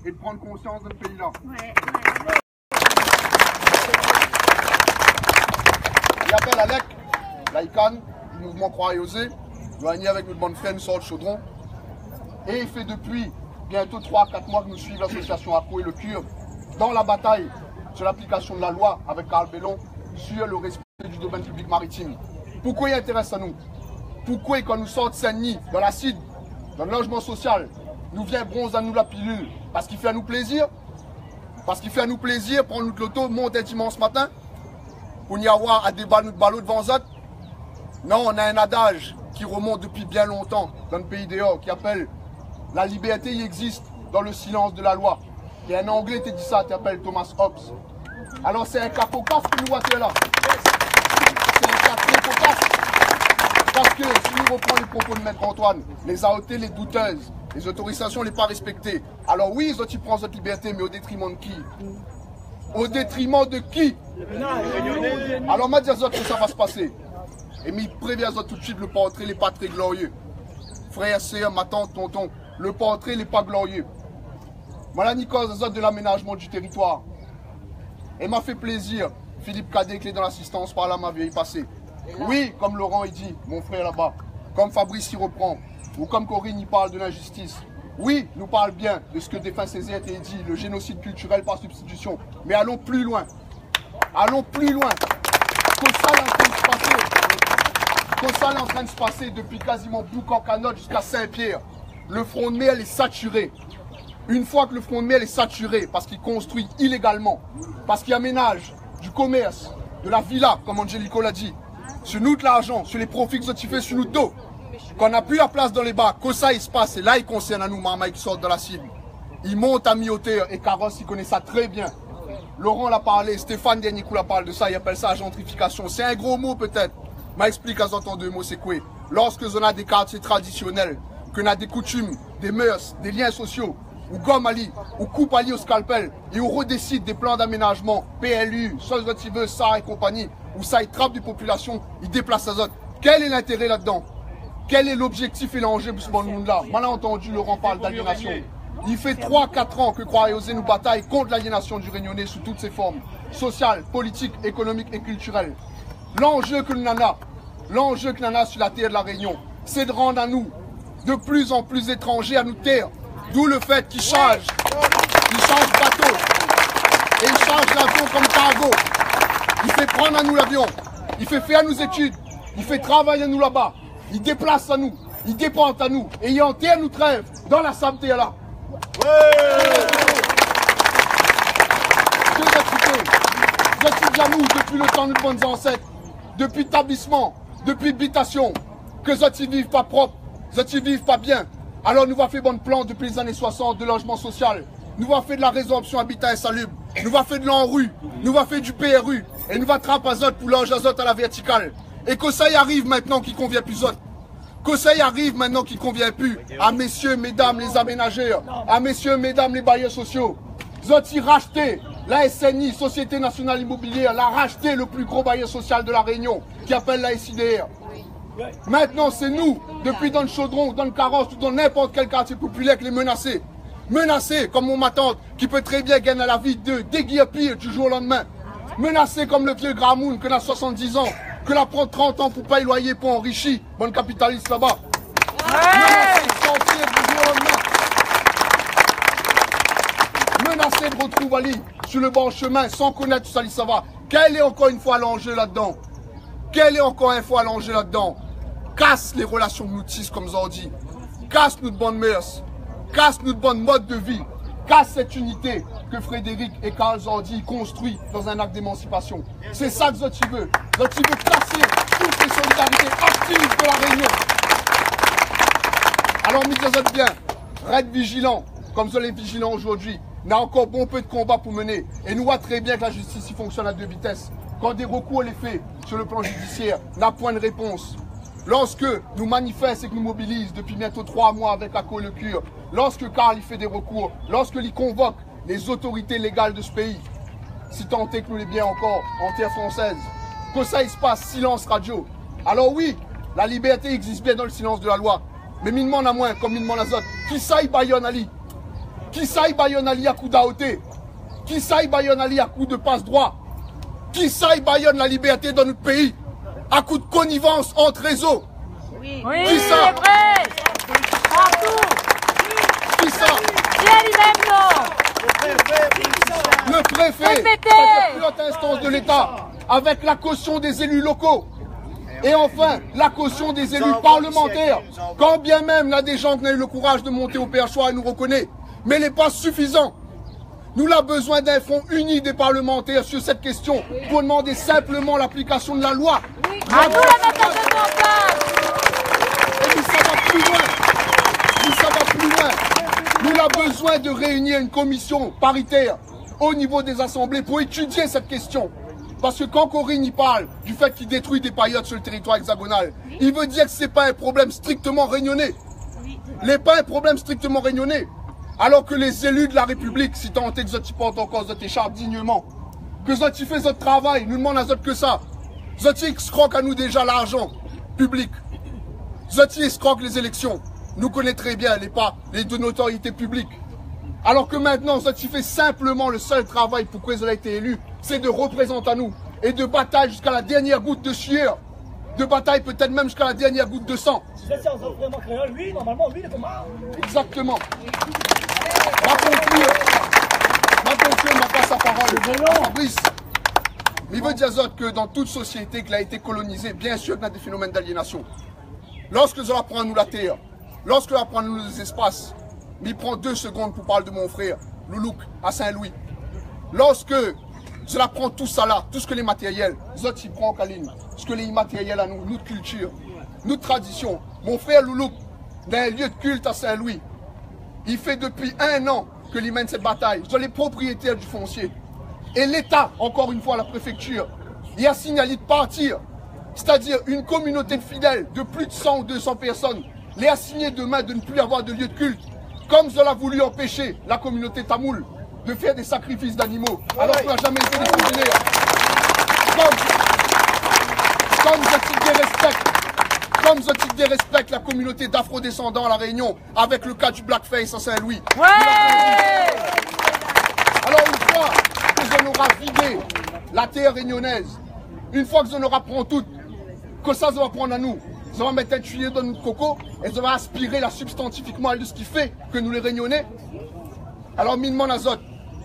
et de prendre conscience de ce pays-là. Il appelle Alec, l'ICANN, du mouvement Croire et Oser, joigné avec notre bonne frère, nous sort de Chaudron. Et il fait depuis bientôt 3-4 mois que nous suivons l'association ACO et le CUR dans la bataille sur l'application de la loi avec Carl Bellon sur le respect du domaine public maritime. Pourquoi il intéresse à nous? Pourquoi quand nous sortons de Saint-Denis, dans l'acide, dans le logement social, nous vient bronze à nous la pilule? Parce qu'il fait à nous plaisir? Parce qu'il fait à nous plaisir, prendre notre loto, monter dimanche matin, pour y avoir à débattre notre ballot devant Zot? Non, on a un adage qui remonte depuis bien longtemps dans le pays dehors, qui appelle la liberté y existe dans le silence de la loi. Il y a un Anglais qui dit ça, qui appelle Thomas Hobbes. Alors c'est un cas cocasse que nous voyons là. C'est un cas très cocasse. Parce que si nous reprenons les propos de Maître Antoine, les AOT, les douteuses, les autorisations, les pas respectées. Alors oui, ils prennent cette liberté, mais au détriment de qui? Au détriment de qui? Alors m'a dit à que ça va se passer. Et il prévient à tout de suite, le portrait n'est pas très glorieux. Frère, sœur, ma tante, tonton, le portrait n'est pas glorieux. Voilà Nicolas de l'aménagement du territoire. Et m'a fait plaisir, Philippe Cadet, qui est dans l'assistance, par là ma vieille passée. Oui, comme Laurent il dit, mon frère là-bas, comme Fabrice y reprend, ou comme Corinne y parle de l'injustice. Oui, nous parle bien de ce que défunt Césaire et dit, le génocide culturel par substitution. Mais allons plus loin. Allons plus loin. Que ça est en train de se passer. Que ça est en train de se passer depuis quasiment Boucan-Canotte jusqu'à Saint-Pierre. Le front de mer est saturé. Une fois que le front de mer est saturé, parce qu'il construit illégalement, parce qu'il aménage du commerce, de la villa, comme Angelico l'a dit, sur nous de l'argent, sur les profits que tu fais sur nous dos, qu'on n'a plus la place dans les bas, que ça il se passe, et là il concerne à nous, Marmaille qui sort de la cible. Il monte à mi-hauteur, et Carrosse il connaît ça très bien. Laurent l'a parlé, Stéphane dernier coup l'a parlé de ça, il appelle ça la gentrification. C'est un gros mot peut-être, mais explique à en deux mots c'est quoi. Lorsque on a des quartiers traditionnels, qu'on a des coutumes, des mœurs, des liens sociaux, ou gomme Ali, ou coupe Ali au scalpel, et on redécide des plans d'aménagement, PLU, Sol Veut, SAR et compagnie, où ça, il trappe des populations, il déplace les autres. Quel est l'intérêt là-dedans? Quel est l'objectif et l'enjeu pour ce monde-là? Malentendu, Laurent parle d'aliénation. Il fait 3-4 ans que Croire et Oser nous bataille contre l'aliénation du Réunionnais sous toutes ses formes, sociales, politiques, économiques et culturelles. L'enjeu que l'on a, sur la terre de la Réunion, c'est de rendre à nous de plus en plus étrangers à nous taire. D'où le fait qu'il change bateau, et il change l'avion comme cargo. Il fait prendre à nous l'avion, il fait faire nos études, il fait travailler à nous là-bas, il déplace à nous, il déporte à nous, et il enterre nous trêve dans la sameté là. Je suis jaloux depuis le temps de nos bonnes ancêtres, depuis établissement, depuis habitation, que ils vivent pas propre, ils vivent pas bien. Alors nous va faire bon plan depuis les années 60 de logement social. Nous va faire de la résorption habitat insalubre. Nous va faire de l'ANRU. Nous va faire du PRU. Et nous va trapper azote pour loger azote à la verticale. Et que ça y arrive maintenant qui convient plus autres. Que ça y arrive maintenant qui convient plus à messieurs, mesdames les aménageurs, à messieurs, mesdames les bailleurs sociaux. Zoti racheté la SNI, Société Nationale Immobilière, l'a racheté le plus gros bailleur social de la Réunion, qui appelle la SIDR. Maintenant, c'est nous, depuis dans le Chaudron, dans le Carrosse, ou dans n'importe quel quartier populaire, que les menacés. Menacés comme mon ma tante, qui peut très bien gagner la vie de déguerpir du jour au lendemain. Menacés comme le vieux Gramoun, qui a 70 ans, que la prend 30 ans pour payer loyer pour enrichir, bon capitaliste là-bas. Menacés de sortir du jour au lendemain. Menacés de retrouver Ali sur le bon chemin, sans connaître tout ça, ça va. Quel est encore une fois l'enjeu là-dedans? Quel est encore une fois l'enjeu là-dedans? Casse les relations que nous tissent, comme on dit. Casse notre bonne mœurs. Casse notre bonne mode de vie. Casse cette unité que Frédéric et Karl Zordi construisent dans un acte d'émancipation. C'est ça que Zoti veut. Zoti veut casser toutes les solidarités actives de la Réunion. Alors, mis bien, reste vigilant, comme vous êtes vigilants aujourd'hui. On a encore bon peu de combats pour mener. Et nous voyons très bien que la justice y fonctionne à deux vitesses. Quand des recours les faits sur le plan judiciaire, n'a point de réponse. Lorsque nous manifestons et que nous mobilisons depuis bientôt 3 mois avec ACO et le CUR, lorsque Karl y fait des recours, lorsque il convoque les autorités légales de ce pays, si tant est que nous les bien encore en terre française, que ça il se passe, silence radio. Alors oui, la liberté existe bien dans le silence de la loi, mais minement à moins, comme minement à autres. Qui ça il baillonne Ali? Qui saille Bayonne Ali à coup d'AOT? Qui saille Bayonne Ali à coup de passe-droit? Qui saille Bayonne la liberté dans notre pays à coup de connivence entre réseaux? Oui, qui ça? c'est vrai. Partout. Qui ça? Le préfet, la plus haute instance de l'État, avec la caution des élus locaux. Et enfin, la caution des élus parlementaires. Quand bien même là des gens qui ont eu le courage de monter au PHOA et nous reconnaît, mais il n'est pas suffisant. Nous avons besoin d'un front uni des parlementaires sur cette question pour demander simplement l'application de la loi. À nous la mettre en place. Et nous, ça va plus loin. Nous, ça va plus loin. Nous avons besoin de réunir une commission paritaire au niveau des assemblées pour étudier cette question. Parce que quand Corinne y parle du fait qu'il détruit des paillotes sur le territoire hexagonal, il veut dire que ce n'est pas un problème strictement réunionnais. Ce n'est pas un problème strictement réunionnais. Alors que les élus de la République, si tant est que Zoti porte encore Zoti écharpe dignement, que Zoti fait notre travail, nous demandons à Zoti que ça. Zoti escroque à nous déjà l'argent public. Zoti escroque les élections. Nous connaissons très bien les deux notoriétés publiques. Alors que maintenant, Zoti fait simplement le seul travail pour que a été élu, c'est de représenter à nous et de bataille jusqu'à la dernière goutte de sueur. De bataille peut-être même jusqu'à la dernière goutte de sang. Oui, normalement, oui, exactement. Ma conclure, ma passe la parole. Fabrice, il veut dire que dans toute société qui a été colonisée, bien sûr qu'il y a des phénomènes d'aliénation. Lorsque cela prend à nous la terre, lorsque cela prend à nous les espaces, il prend 2 secondes pour parler de mon frère, Loulouk, à Saint-Louis. Lorsque cela prend tout ça là, tout ce que les matériels, Zot il prend en Kaline, ce que les immatériels à nous, notre culture, notre tradition. Mon frère Loulouk, dans un lieu de culte à Saint-Louis, il fait depuis 1 an que il mène cette bataille. Sur les propriétaires du foncier. Et l'État, encore une fois, la préfecture, il a signalé de partir. C'est-à-dire une communauté de fidèles de plus de 100 ou 200 personnes, les a signé demain de ne plus avoir de lieu de culte. Comme cela a voulu empêcher la communauté tamoule de faire des sacrifices d'animaux, alors qu'on n'a jamais été des congénères. Comme Zotique dérespecte la communauté d'afro-descendants à La Réunion, avec le cas du blackface à Saint-Louis. Ouais. Alors une fois que l'on aura vidé la terre réunionnaise, une fois que l'on aura pris toute, que ça va prendre à nous, ça va mettre un tuyau dans notre coco et ça va aspirer la substantifiquement de ce qui fait que nous les réunionnais. Alors minement azote,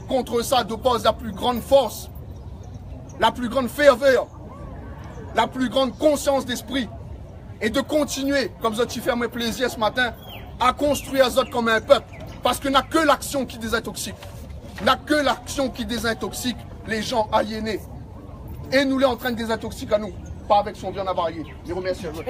contre ça d'oppose la plus grande force, la plus grande ferveur, la plus grande conscience d'esprit et de continuer, comme Zoti fait mes plaisir ce matin, à construire Zot comme un peuple. Parce que n'a que l'action qui désintoxique. N'a que l'action qui désintoxique les gens aliénés. Et nous les en train de désintoxiquer à nous, pas avec son viande avariée. Je remercie à vous.